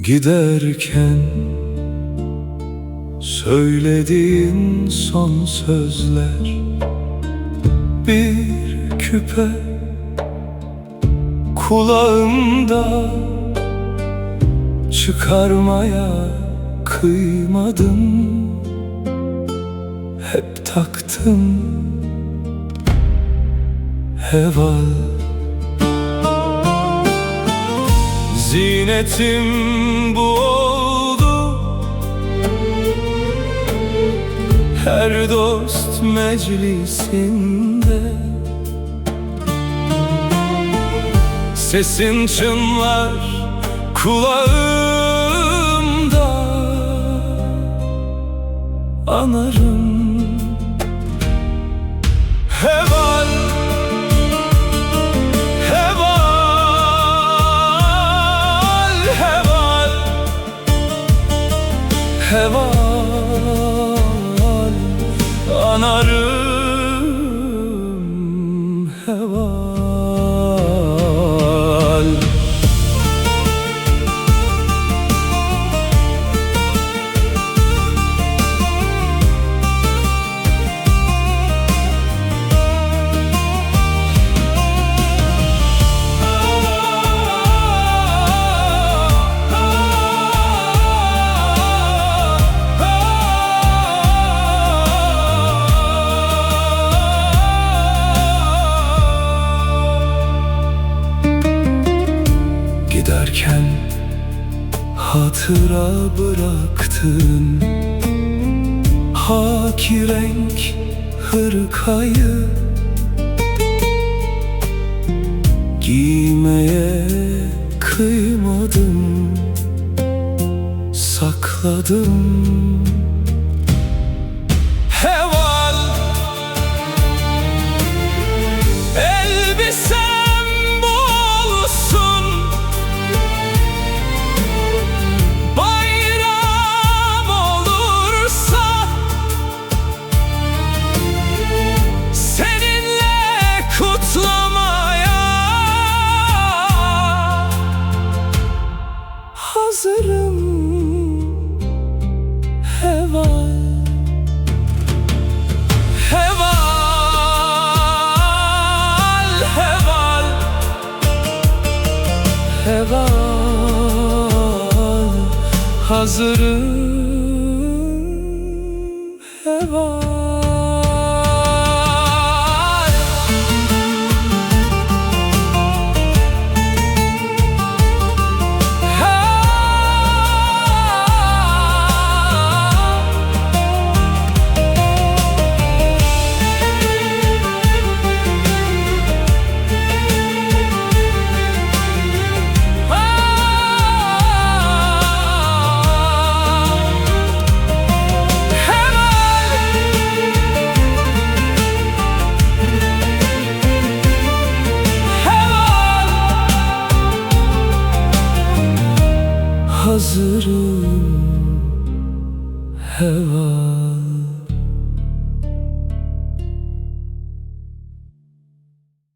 Giderken söylediğin son sözler bir küpe kulağımda, çıkarmaya kıymadım. Hep taktım heval, zinetim bu oldu. Her dost meclisinde sesin çınlar kulağımda. Anarım heval, heval, heval, heval. Anarım heval. Giderken hatıra bıraktın, haki renk hırkayı giymeye kıymadım, sakladım. Heval, elbisem bu olsun, bayram olursa seninle kutlamaya hazırım. Heval, heval, heval, heval. Hazırım heval. Hazırım heval.